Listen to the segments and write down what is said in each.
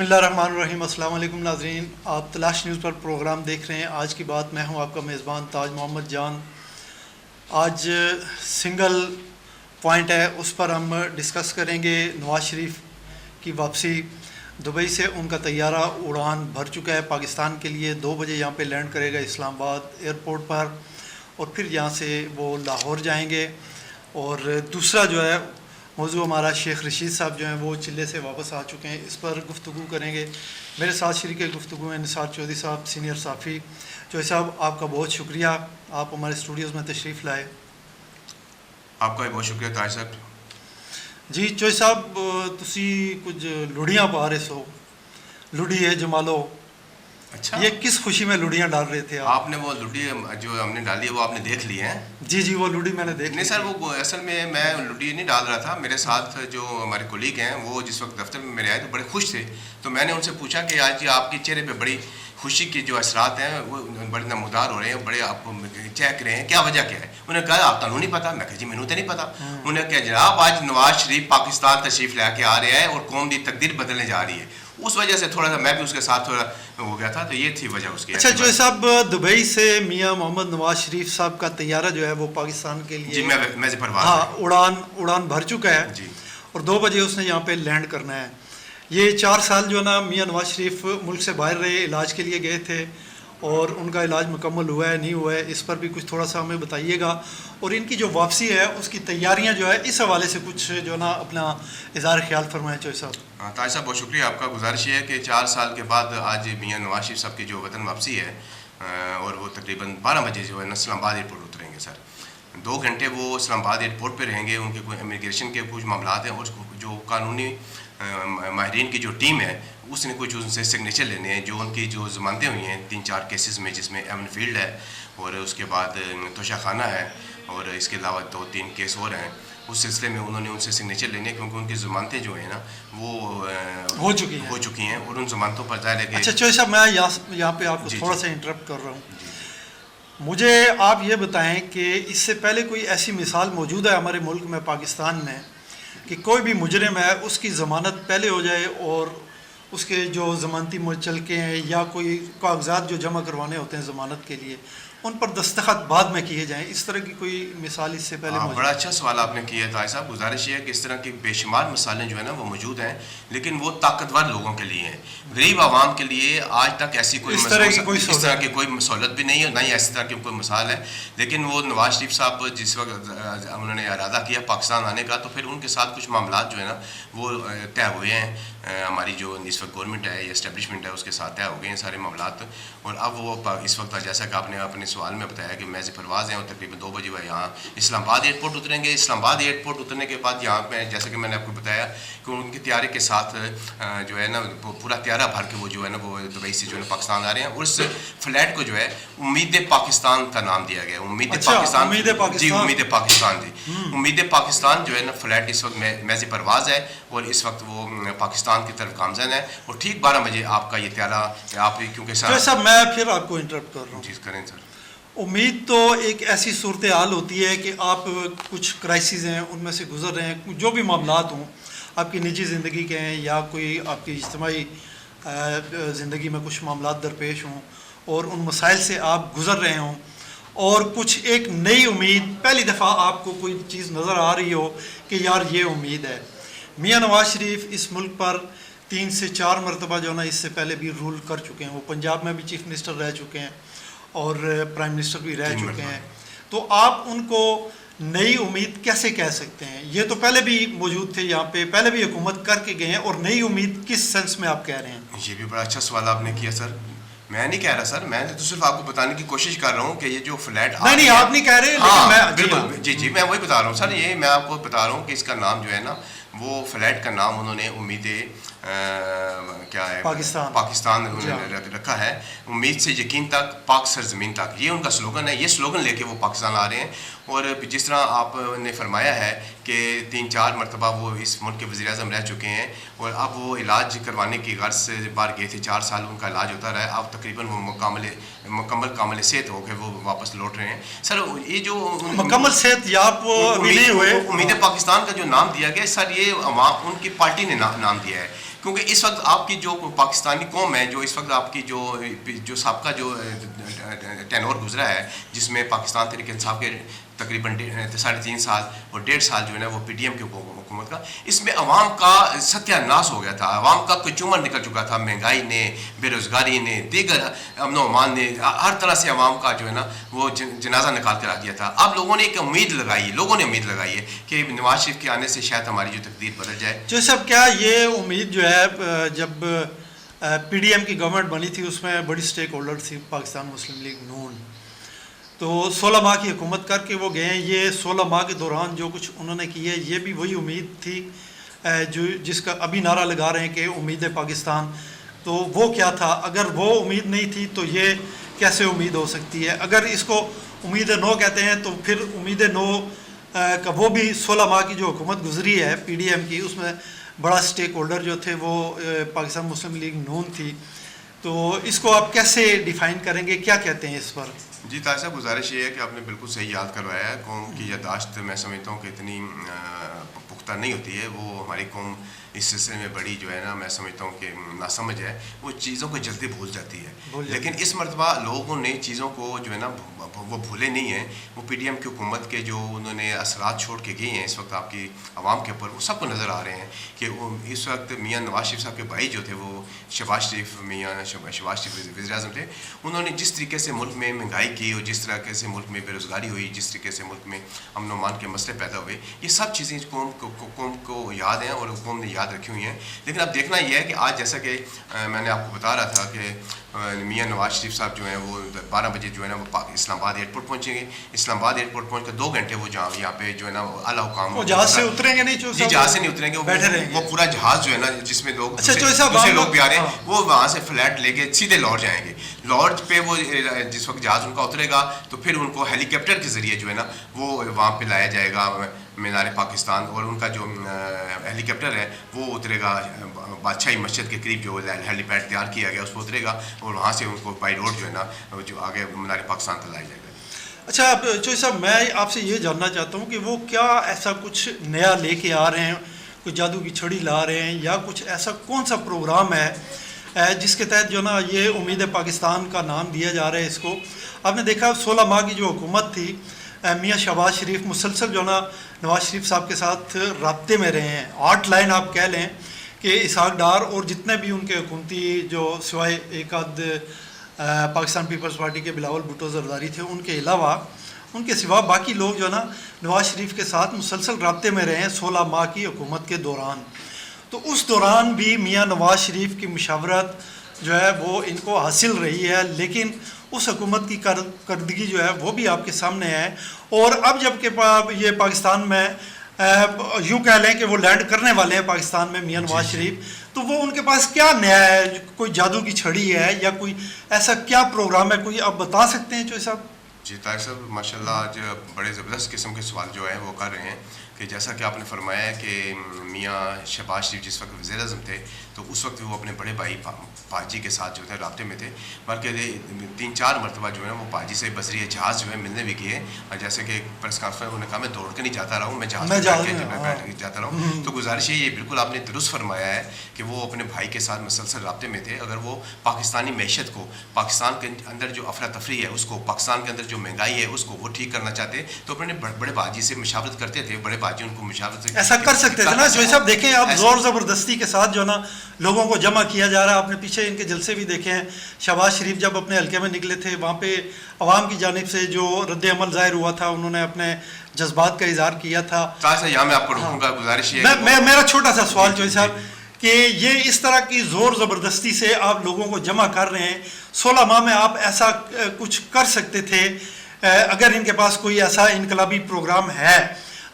بسم اللہ الرحمن الرحیم۔ السلام علیکم ناظرین، آپ تلاش نیوز پر پروگرام دیکھ رہے ہیں۔ آج کی بات میں ہوں آپ کا میزبان تاج محمد جان۔ آج سنگل پوائنٹ ہے، اس پر ہم ڈسکس کریں گے نواز شریف کی واپسی۔ دبئی سے ان کا طیارہ اڑان بھر چکا ہے پاکستان کے لیے، 2 بجے یہاں پہ لینڈ کرے گا اسلام آباد ایئرپورٹ پر، اور پھر یہاں سے وہ لاہور جائیں گے۔ اور دوسرا جو ہے موضوع ہمارا، شیخ رشید صاحب جو ہیں وہ چلے سے واپس آ چکے ہیں، اس پر گفتگو کریں گے۔ میرے ساتھ شریک گفتگو ہیں نثار چودھری صاحب، سینئر صحافی۔ چودھری صاحب، آپ کا بہت شکریہ، آپ ہمارے اسٹوڈیوز میں تشریف لائے۔ آپ کا بھی بہت شکریہ طاہر صاحب۔ جی چودھری صاحب، تسی کچھ لڑیاں پا رہے سو، لڑی ہے جمالو، اچھا، یہ کس خوشی میں لڑیاں ڈال رہے تھے آپ نے وہ لڈی جو ہم نے ڈالی ہے وہ آپ نے دیکھ لی ہے؟ جی وہ لڑی میں نے دیکھ لی۔ نہیں سر، وہ اصل میں لڈی نہیں ڈال رہا تھا، میرے ساتھ جو ہمارے کولیگ ہیں وہ جس وقت دفتر میں میرے آئے تو بڑے خوش تھے، تو میں نے ان سے پوچھا کہ آج آپ کے چہرے پہ بڑی خوشی کے جو اثرات ہیں وہ بڑے نمودار ہو رہے ہیں، بڑے آپ چیک رہے ہیں، کیا وجہ کیا ہے؟ انہوں نے کہا آپ کو نہیں پتا؟ میں کہا جی مینوں تو نہیں پتا۔ انہوں نے کہا جناب آج نواز شریف پاکستان تشریف لے کے آ رہے ہیں اور قوم کی تقدیر بدلنے جا رہی ہے، اس وجہ سے تھوڑا سا میں بھی اس کے ساتھ تھوڑا ہو گیا تھا، تو یہ تھی وجہ اس کی۔ اچھا چودھری صاحب، دبئی سے میاں محمد نواز شریف صاحب کا طیارہ جو ہے وہ پاکستان کے لیے جی میں پرواز اڑان بھر چکا ہے جی، اور 2 بجے اس نے یہاں پہ لینڈ کرنا ہے۔ یہ 4 سال جو ہے نا میاں نواز شریف ملک سے باہر رہے، علاج کے لیے گئے تھے، اور ان کا علاج مکمل ہوا ہے نہیں ہوا ہے، اس پر بھی کچھ تھوڑا سا ہمیں بتائیے گا، اور ان کی جو واپسی ہے اس کی تیاریاں جو ہے اس حوالے سے کچھ جو ہے نا اپنا اظہار خیال فرمائیں چودھری صاحب۔ طاہر صاحب بہت شکریہ آپ کا۔ گزارش یہ ہے کہ 4 سال کے بعد آج میاں نواز شریف صاحب کی جو وطن واپسی ہے، اور وہ تقریباً 12 بجے جو ہے اسلام آباد ایئرپورٹ اتریں گے سر۔ 2 گھنٹے وہ اسلام آباد ایئرپورٹ پہ رہیں گے، ان کے کوئی امیگریشن کے کچھ معاملات ہیں، اور جو قانونی ماہرین کی جو ٹیم ہے اس نے کچھ ان سے سگنیچر لینے ہیں، جو ان کی جو ضمانتیں ہوئی ہیں 3-4 کیسز میں، جس میں ایون فیلڈ ہے اور اس کے بعد توشہ خانہ ہے، اور اس کے علاوہ 2-3 کیس اور ہیں، اس سلسلے میں انہوں نے ان سے سگنیچر لینے، کیونکہ ان کی ضمانتیں جو ہیں نا وہ ہو چکی ہیں، اور ان ضمانتوں پر ظاہر ہے کہ… اچھا چودھری صاحب، میں یہاں پہ آپ کو تھوڑا سا انٹرپٹ کر رہا ہوں۔ مجھے آپ یہ بتائیں کہ اس سے پہلے کوئی ایسی مثال موجود ہے ہمارے ملک میں، پاکستان میں، کہ کوئی بھی مجرم ہے اس کی ضمانت پہلے ہو جائے اور اس کے جو ضمانتی مچلکے ہیں یا کوئی کاغذات جو جمع کروانے ہوتے ہیں ضمانت کے لیے، ان پر دستخط بعد میں کیے جائیں؟ اس طرح کی کوئی مثال اس سے پہلے موجود؟ بڑا اچھا سوال آپ نے کیا ہے طاہر صاحب۔ گزارش یہ ہے کہ اس طرح کی بے شمار مثالیں جو ہیں نا وہ موجود ہیں، لیکن وہ طاقتور لوگوں کے لیے ہیں، غریب عوام کے لیے آج تک ایسی کوئی اس طرح کی کوئی سہولت بھی نہیں ہے، نہ ہی ایسی طرح کی کوئی مثال ہے۔ لیکن وہ نواز شریف صاحب جس وقت انہوں نے ارادہ کیا پاکستان آنے کا، تو پھر ان کے ساتھ کچھ معاملات جو ہے نا وہ طے ہوئے ہیں، ہماری جو اس وقت گورنمنٹ ہے یا اسٹیبلشمنٹ ہے اس کے ساتھ طے ہو گئے ہیں سارے معاملات، اور اب وہ اس وقت جیسا کہ آپ نے اپنے سوال میں بتایا کہ میز پرواز ہیں، اور تقریباً 2 بجے وہ یہاں اسلام آباد ایئرپورٹ اتریں گے۔ اسلام آباد ایئرپورٹ اترنے کے بعد یہاں پہ جیسا کہ میں نے آپ کو بتایا کہ ان کے طیارے کے ساتھ جو ہے نا پورا طیارہ بھر کے وہ جو ہے نا وہ دبئی سے جو ہے پاکستان آ رہے ہیں، اور اس فلائٹ کو جو ہے امید پاکستان کا نام دیا گیا ہے۔ امید پاکستان جی، امید پاکستان جی، امید پاکستان جو ہے نا فلائٹ اس وقت میز پرواز ہے، اور اس وقت وہ پاکستان کی طرف گامزن ہے، اور ٹھیک 12 بجے آپ کا یہ طیارہ آپ کیونکہ صاحب میں پھر آپ کو انٹرپٹ کر رہا ہوں۔ جی کریں سر۔ امید تو ایک ایسی صورتحال ہوتی ہے کہ آپ کچھ کرائسز ہیں ان میں سے گزر رہے ہیں، جو بھی معاملات ہوں آپ کی نجی زندگی کے ہیں یا کوئی آپ کی اجتماعی زندگی میں کچھ معاملات درپیش ہوں، اور ان مسائل سے آپ گزر رہے ہوں، اور کچھ ایک نئی امید، پہلی دفعہ آپ کو کوئی چیز نظر آ رہی ہو کہ یار یہ امید ہے۔ میاں نواز شریف اس ملک پر 3 سے 4 مرتبہ جو ہے نا اس سے پہلے بھی رول کر چکے ہیں، وہ پنجاب میں بھی چیف منسٹر رہ چکے ہیں اور پرائم منسٹر بھی رہ چکے ہیں، تو آپ ان کو نئی امید کیسے کہہ سکتے ہیں؟ یہ تو پہلے بھی موجود تھے یہاں پہ، پہلے بھی حکومت کر کے گئے ہیں، اور نئی امید کس سینس میں آپ کہہ رہے ہیں؟ یہ بھی بڑا اچھا سوال آپ نے کیا سر۔ میں نہیں کہہ رہا سر، میں تو صرف آپ کو بتانے کی کوشش کر رہا ہوں کہ یہ جو فلیٹ نہیں آپ نہیں کہہ رہے، بالکل جی میں وہی بتا رہا ہوں سر، یہ میں آپ کو بتا رہا ہوں کہ اس کا نام جو ہے نا وہ فلیٹ کا نام انہوں نے امید کیا ہے پاکستان رکھا ہے، امید سے یقین تک، پاک سرزمین تک، یہ ان کا سلوگن ہے۔ یہ سلوگن لے کے وہ پاکستان آ رہے ہیں، اور جس طرح آپ نے فرمایا ہے کہ 3-4 مرتبہ وہ اس ملک کے وزیر اعظم رہ چکے ہیں، اور اب وہ علاج کروانے کی غرض سے باہر گئے تھے، 4 سال ان کا علاج ہوتا رہا ہے، اب تقریباً وہ مکمل کامل صحت ہو کے وہ واپس لوٹ رہے ہیں۔ سر یہ جو مکمل صحت یاب ابھی نہیں ہوئے، امید پاکستان کا جو نام دیا گیا سر، یہ ان کی پارٹی نے نام دیا ہے، کیونکہ اس وقت آپ کی جو پاکستانی قوم ہے، جو اس وقت آپ کی جو سابقہ جو ٹینور گزرا ہے، جس میں پاکستان تحریک انصاف کے تقریباً 3.5 سال اور 1.5 سال جو ہے نا وہ پی ڈی ایم کی حکومت کا، اس میں عوام کا ستیہ ناش ہو گیا تھا، عوام کا کچومر نکل چکا تھا، مہنگائی نے، بے روزگاری نے، دیگر امن و امان نے، ہر طرح سے عوام کا جو ہے نا وہ جنازہ نکال کے رکھ دیا تھا. اب لوگوں نے ایک امید لگائی ہے کہ نواز شریف کے آنے سے شاید ہماری جو تقدیر بدل جائے. جو صاحب کیا یہ امید جو ہے جب پی ڈی ایم کی گورنمنٹ بنی تھی اس میں بڑی سٹیک ہولڈر تھی پاکستان مسلم لیگ نون، تو 16 ماہ کی حکومت کر کے وہ گئے ہیں. یہ 16 ماہ کے دوران جو کچھ انہوں نے کی ہے یہ بھی وہی امید تھی جس کا ابھی نعرہ لگا رہے ہیں کہ امید پاکستان. تو وہ کیا تھا؟ اگر وہ امید نہیں تھی تو یہ کیسے امید ہو سکتی ہے؟ اگر اس کو امید نو کہتے ہیں تو پھر امید نو کا وہ بھی 16 ماہ کی جو حکومت گزری ہے پی ڈی ایم کی، اس میں بڑا سٹیک ہولڈر جو تھے وہ پاکستان مسلم لیگ نون تھی. تو اس کو آپ کیسے ڈیفائن کریں گے، کیا کہتے ہیں اس پر؟ جی طاہر صاحب، گزارش یہ ہے کہ آپ نے بالکل صحیح یاد کروایا ہے. قوم کی یادداشت میں سمجھتا ہوں کہ اتنی پختہ نہیں ہوتی ہے. وہ ہماری قوم اس سلسلے میں بڑی جو ہے نا میں سمجھتا ہوں کہ ناسمجھ ہے، وہ چیزوں کو جلدی بھول جاتی ہے. لیکن اس مرتبہ لوگوں نے چیزوں کو جو ہے نا وہ بھولے نہیں ہیں. وہ پی ڈی ایم کی حکومت کے جو انہوں نے اثرات چھوڑ کے گئے ہیں اس وقت آپ کی عوام کے اوپر، وہ سب کو نظر آ رہے ہیں کہ وہ اس وقت میاں نواز شریف صاحب کے بھائی جو تھے، وہ شہباز شریف وزیر اعظم تھے، انہوں نے جس طریقے سے ملک میں مہنگائی کی اور جس طریقے سے ملک میں بے روزگاری ہوئی، جس طریقے سے ملک میں امن و امان کے مسئلے پیدا ہوئے، یہ سب چیزیں قوم کو یاد ہیں اور قوم نے یاد رکھی ہوئی ہیں. لیکن اب دیکھنا یہ ہے کہ آج جیسا کہ میں نے آپ کو بتا رہا تھا کہ میاں نواز شریف صاحب جو ہیں وہ 12 بجے جو ہے نا وہ اسلام آباد ایئرپورٹ پہنچیں گے. اسلام آباد ایئرپورٹ پہنچ کر 2 گھنٹے وہ یہاں پہ جو ہے نا اعلیٰ حکام جہاز سے اتریں گے نہیں؟ جی جہاز سے نہیں اتریں گے، بیٹھے رہیں گے. وہ پورا جہاز جو ہے نا جس میں لوگ دوسرے لوگ بھی آ رہے ہیں، وہ وہاں سے فلیٹ لے کے سیدھے لارڈ جائیں گے. لارڈ پہ وہ جس وقت جہاز ان کا اترے گا تو پھر ان کو ہیلی کاپٹر کے ذریعے جو ہے نا وہ وہاں پہ لایا جائے گا مینار پاکستان، اور ان کا جو ہیلی کاپٹر ہے وہ اترے گا بادشاہی مسجد کے قریب جو ہیلی پیڈ تیار کیا گیا اس پہ اترے گا، اور وہاں سے ان کو بائی روڈ جو ہے نا جو آگے مینار پاکستان تک لایا جائے گا. اچھا چوہی صاحب، میں آپ سے یہ جاننا چاہتا ہوں کہ وہ کیا ایسا کچھ نیا لے کے آ رہے ہیں، کوئی جادو کی چھڑی لا رہے ہیں، یا کچھ ایسا کون سا پروگرام ہے جس کے تحت جو نا یہ امید پاکستان کا نام دیا جا رہا ہے اس کو؟ آپ نے دیکھا 16 ماہ کی جو حکومت تھی، میاں شہباز شریف مسلسل جو نا نواز شریف صاحب کے ساتھ رابطے میں رہے ہیں. ہاٹ لائن آپ کہہ لیں کہ اسحاق ڈار اور جتنے بھی ان کے حکومتی جو سوائے ایک آدھ پاکستان پیپلز پارٹی کے بلاول بھٹو زرداری تھے، ان کے علاوہ ان کے سوا باقی لوگ جو نا نواز شریف کے ساتھ مسلسل رابطے میں رہے ہیں 16 ماہ کی حکومت کے دوران. تو اس دوران بھی میاں نواز شریف کی مشاورت جو ہے وہ ان کو حاصل رہی ہے، لیکن اس حکومت کی کارکردگی جو ہے وہ بھی آپ کے سامنے ہے. اور اب جب کہ یہ پاکستان میں یوں کہہ لیں کہ وہ لینڈ کرنے والے ہیں پاکستان میں میاں نواز شریف، تو وہ ان کے پاس کیا نیا ہے؟ کوئی جادو کی چھڑی ہے یا کوئی ایسا کیا پروگرام ہے؟ کوئی آپ بتا سکتے ہیں چوہی صاحب؟ جی طاہر صاحب، ماشاء اللہ آج بڑے زبردست قسم کے سوال جو ہیں وہ کر رہے ہیں کہ جیسا کہ آپ نے فرمایا ہے کہ میاں شہباز شریف جس وقت وزیر اعظم تھے تو اس وقت وہ اپنے بڑے بھائی پاجی کے ساتھ جو تھے رابطے میں تھے، بلکہ 3-4 مرتبہ جو ہے وہ پاجی سے بذریعہ جہاز جو ہے ملنے بھی گئے. اور جیسے کہ پریس کانفرنس انہوں نے کہا میں دوڑ کے نہیں جاتا رہا ہوں، میں جہاز میں بیٹھ کے جاتا رہا ہوں. تو گزارش یہ بالکل آپ نے درست فرمایا ہے کہ وہ اپنے بھائی کے ساتھ مسلسل رابطے میں تھے. اگر وہ پاکستانی معیشت کو، پاکستان کے اندر جو افراتفری ہے اس کو، پاکستان کے اندر جو مہنگائی ہے اس کو وہ ٹھیک کرنا چاہتے تو اپنے بڑے باجی سے مشاورت کرتے تھے. بڑے باجی ان کو مشاورت ایسا کر سکتے تھے نا جو صاحب. دیکھیں آپ زور زبردستی کے ساتھ جو نا لوگوں کو جمع کیا جا رہا ہے. آپ نے پیچھے ان کے جلسے بھی دیکھے ہیں. شہباز شریف جب اپنے حلقے میں نکلے تھے وہاں پہ عوام کی جانب سے جو رد عمل ظاہر ہوا تھا، انہوں نے اپنے جذبات کا اظہار کیا تھا. یہاں میں آپ کو روکوں گا، گزارش یہ میرا چھوٹا سا سوال چوہی صاحب کہ یہ اس طرح کی زور زبردستی سے آپ لوگوں کو جمع کر رہے ہیں. 16 ماہ میں آپ ایسا کچھ کر سکتے تھے اگر ان کے پاس کوئی ایسا انقلابی پروگرام ہے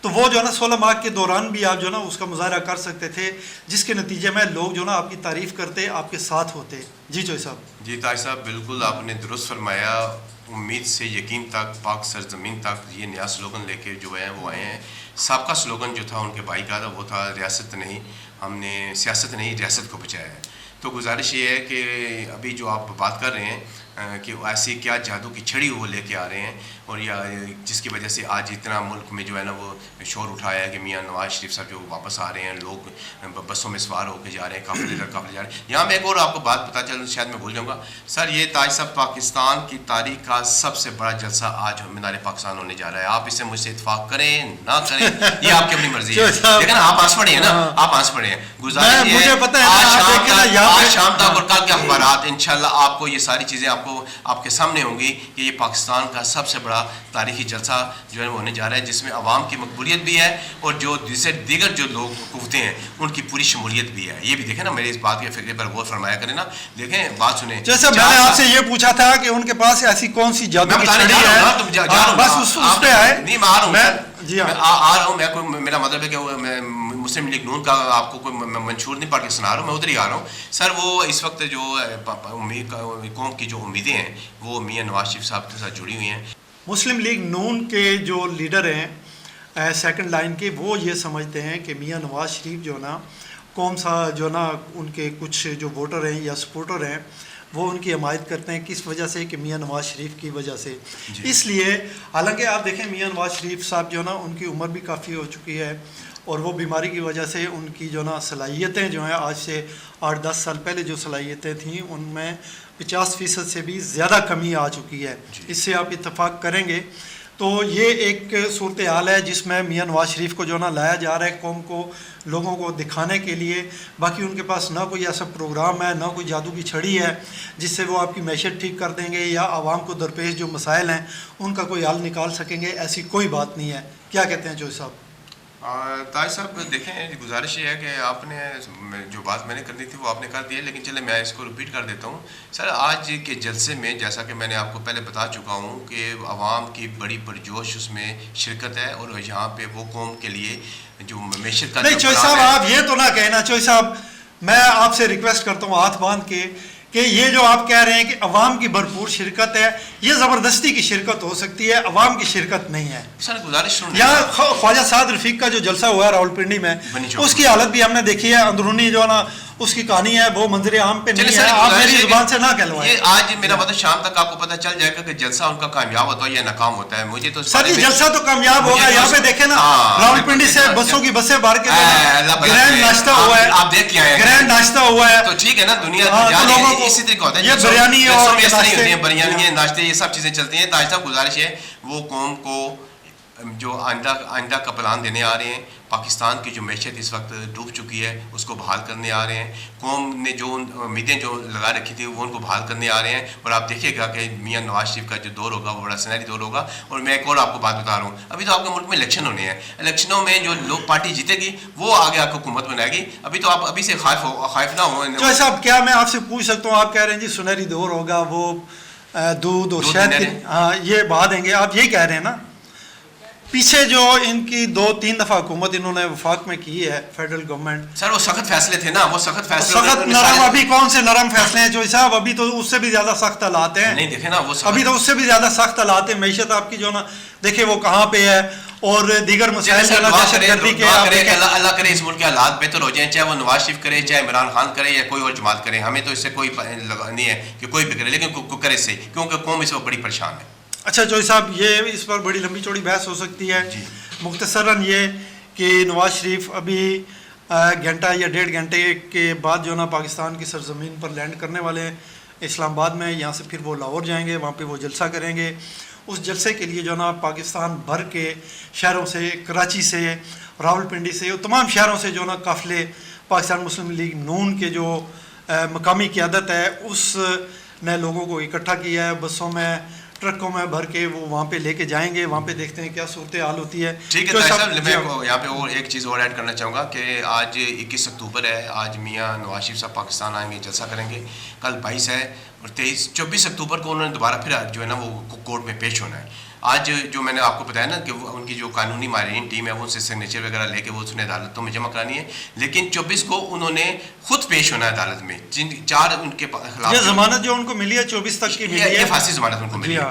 تو وہ جو ہے نا 16 ماہ کے دوران بھی آپ جو ہے نا اس کا مظاہرہ کر سکتے تھے، جس کے نتیجے میں لوگ جو ہے نا آپ کی تعریف کرتے، آپ کے ساتھ ہوتے. جی چوہی صاحب. جی طاہر صاحب، بالکل آپ نے درست فرمایا. امید سے یقین تک، پاک سرزمین تک، یہ نیا سلوگن لے کے جو ہے وہ آئے ہیں. سابقہ سلوگن جو تھا ان کے بھائی کا تھا وہ تھا ریاست نہیں، ہم نے سیاست نہیں ریاست کو بچایا ہے. تو گزارش یہ ہے کہ ابھی جو آپ بات کر رہے ہیں کہ ایسی کیا جادو کی چھڑی وہ لے کے آ رہے ہیں اور یا جس کی وجہ سے آج اتنا ملک میں جو ہے نا وہ شور اٹھایا ہے کہ میاں نواز شریف صاحب جو واپس آ رہے ہیں, لوگ بسوں میں سوار ہو کے جا رہے ہیں, قافلے جا رہے ہیں. یہاں میں ایک اور آپ کو بات پتہ چل, شاید میں بھول جاؤں گا سر, یہ تاج صاحب پاکستان کی تاریخ کا سب سے بڑا جلسہ آج مینار پاکستان ہونے جا رہا ہے. آپ اس سے مجھ سے اتفاق کریں نہ کریں یہ آپ کی اپنی مرضی ہے, لیکن آپ آنس پڑے ہیں نا, آپ آنس پڑے ہیں. گزارش یہ آج شام تک اور کل کے اخبارات انشاءاللہ آپ کو یہ ساری چیزیں آپ کے سامنے ہوں گی کہ یہ پاکستان کا سب سے بڑا تاریخی جلسہ جو ہے ہونے جا رہا ہے, جس میں عوام کی مقبولیت بھی ہے اور جو جسے دیگر جو لوگ قوتیں ہیں ان کی پوری شمولیت بھی ہے. یہ بھی دیکھیں نا, میرے اس بات کے فکرے پر غور فرمایا کریں نا. دیکھیں بات سنیں, جیسے میں نے آپ سے یہ پوچھا تھا کہ ان کے پاس ایسی کون سی جادو کی چھڑی ہے, بس اس پہ آئے. نہیں, میں آ رہا ہوں, جی آ رہا ہوں. میں کوئی, میرا مطلب ہے کہ میں مسلم لیگ نون کا آپ کو کوئی منشور نہیں پڑھ کے سنا رہا ہوں, میں ادھر ہی آ رہا ہوں. سر وہ اس وقت جو قوم کی جو امیدیں ہیں وہ میاں نواز شریف صاحب کے ساتھ جڑی ہوئی ہیں. مسلم لیگ نون کے جو لیڈر ہیں سیکنڈ لائن کے, وہ یہ سمجھتے ہیں کہ میاں نواز شریف جو نا قوم سا جو نا ان کے کچھ جو ووٹر ہیں یا سپورٹر ہیں وہ ان کی حمایت کرتے ہیں. کس وجہ سے؟ کہ میاں نواز شریف کی وجہ سے. اس لیے حالانکہ آپ دیکھیں میاں نواز شریف صاحب جو نا ان کی عمر بھی کافی ہو چکی ہے اور وہ بیماری کی وجہ سے ان کی جو نا صلاحیتیں جو ہیں آج سے 8-10 سال پہلے جو صلاحیتیں تھیں ان میں 50% سے بھی زیادہ کمی آ چکی ہے. اس سے آپ اتفاق کریں گے. تو یہ ایک صورتحال ہے جس میں میاں نواز شریف کو جو نا لایا جا رہا ہے قوم کو, لوگوں کو دکھانے کے لیے. باقی ان کے پاس نہ کوئی ایسا پروگرام ہے, نہ کوئی جادو کی چھڑی ہے جس سے وہ آپ کی معیشت ٹھیک کر دیں گے یا عوام کو درپیش جو مسائل ہیں ان کا کوئی حل نکال سکیں گے. ایسی کوئی بات نہیں ہے. کیا کہتے ہیں جوئی صاحب؟ تاج صاحب دیکھیں, گزارش یہ ہے کہ آپ نے جو بات میں نے کرنی تھی وہ آپ نے کر دی ہے, لیکن چلے میں اس کو ریپیٹ کر دیتا ہوں. سر آج کے جلسے میں جیسا کہ میں نے آپ کو پہلے بتا چکا ہوں کہ عوام کی بڑی پرجوش اس میں شرکت ہے اور یہاں پہ وہ قوم کے لیے جو معیشت کا نہیں. چوئی صاحب آپ یہ تو نہ کہنا, چوئی صاحب میں آپ سے ریکویسٹ کرتا ہوں ہاتھ باندھ کے کہ یہ جو آپ کہہ رہے ہیں کہ عوام کی بھرپور شرکت ہے, یہ زبردستی کی شرکت ہو سکتی ہے, عوام کی شرکت نہیں ہے. سر گزارش یا خواجہ سعد رفیق کا جو جلسہ ہوا ہے راولپنڈی میں, اس کی حالت بھی ہم نے دیکھی ہے. اندرونی جو ہے نا اس کی کہانی ہے وہ منظر عام پہ نہیں ہے. آپ میری زبان سے نہ کہلوائیں. آج میرا مطلب شام تک آپ کو پتہ چل جائے گا کہ جلسہ ان کا کامیاب ہوتا ہے یا ناکام ہوتا ہے. مجھے تو سر جلسہ تو کامیاب ہوگا. یہاں پہ دیکھیں نا راولپنڈی سے بسوں کی بسیں بھر کے گرینڈ ناشتہ ہوا ہے, آپ دیکھ کے آئے ہیں, گرینڈ ناشتہ ہوا ہے. تو ٹھیک ہے نا, دنیا اسی طریقے ہوتا ہے. یہ بریانی اور بریانی ناشتے یہ سب چیزیں چلتی ہیں. تاج صاحب گزارش ہے وہ قوم کو جو آئندہ کا پلان دینے آ رہے ہیں. پاکستان کی جو معیشت اس وقت ڈوب چکی ہے اس کو بحال کرنے آ رہے ہیں. قوم نے جو امیدیں جو لگا رکھی تھی وہ ان کو بحال کرنے آ رہے ہیں. اور آپ دیکھیے گا کہ میاں نواز شریف کا جو دور ہوگا وہ بڑا سنہری دور ہوگا. اور میں ایک اور آپ کو بات بتا رہا ہوں, ابھی تو آپ کے ملک میں الیکشن ہونے ہیں. الیکشنوں میں جو لوگ پارٹی جیتے گی وہ آگے آپ کو حکومت بنائے گی. ابھی تو آپ ابھی سے خائف نہ ہوں. جو صاحب کیا میں آپ سے پوچھ سکتا ہوں, آپ کہہ رہے ہیں جی سنہری دور ہوگا, وہ دودھ اور شہد کی یہ بہا دیں گے, آپ یہی کہہ رہے ہیں نا. پیچھے جو ان کی 2-3 دفعہ حکومت انہوں نے وفاق میں کی ہے فیڈرل گورنمنٹ, سر وہ سخت فیصلے تھے نا, وہ سخت فیصلے سخت نرم. ابھی کون سے نرم فیصلے ہیں جو صاحب, ابھی تو اس سے بھی زیادہ سخت حالات ہیں. نہیں دیکھیں نا وہ ابھی تو اس سے بھی زیادہ سخت حالات ہیں. معیشت آپ کی جو نا دیکھیں وہ کہاں پہ ہے, اور دیگر مسائل دہشت گردی کے. اللہ کرے اس ملک کے حالات بہتر ہو جائیں, چاہے وہ نواز شریف کرے, چاہے عمران خان کرے یا کوئی اور جماعت کرے. ہمیں تو اس سے کوئی نہیں ہے کہ کوئی بھی کرے, لیکن کرے سے, کیونکہ قوم اس وقت بڑی پریشان ہے. اچھا جوئی صاحب, یہ اس پر بڑی لمبی چوڑی بحث ہو سکتی ہے. مختصراً یہ کہ نواز شریف ابھی گھنٹہ یا 1.5 گھنٹے کے بعد جو نا پاکستان کی سرزمین پر لینڈ کرنے والے ہیں اسلام آباد میں. یہاں سے پھر وہ لاہور جائیں گے, وہاں پہ وہ جلسہ کریں گے. اس جلسے کے لیے جو نا پاکستان بھر کے شہروں سے, کراچی سے, راولپنڈی سے, تمام شہروں سے جو نا قافلے پاکستان مسلم لیگ نون کے جو مقامی قیادت ہے اس نے لوگوں کو اکٹھا کیا ہے. بسوں میں, ٹرکوں میں بھر کے وہ وہاں پہ لے کے جائیں گے. وہاں پہ دیکھتے ہیں کیا صورتحال ہوتی ہے. ٹھیک ہے صاحب, میں یہاں پہ اور ایک چیز اور ایڈ کرنا چاہوں گا کہ آج 21 اکتوبر ہے. آج میاں نواز شریف صاحب پاکستان آئیں گے, جلسہ کریں گے. کل 22 ہے اور 24 اکتوبر کو انہوں نے دوبارہ پھر جو ہے نا وہ کورٹ میں پیش ہونا ہے. آج جو میں نے آپ کو بتایا نا کہ ان کی جو قانونی ماہرین ٹیم ہے وہ ان سے سگنیچر وغیرہ لے کے وہ اس نے عدالتوں میں جمع کرانی ہے. لیکن 24 کو انہوں نے خود پیش ہونا ہے عدالت میں. جن 4 ان کے خلاف یہ ضمانت جو ان کو ملی ہے 24 تک کی ملی ہے, یہ پھانسی ضمانت ان کو ملی ہے.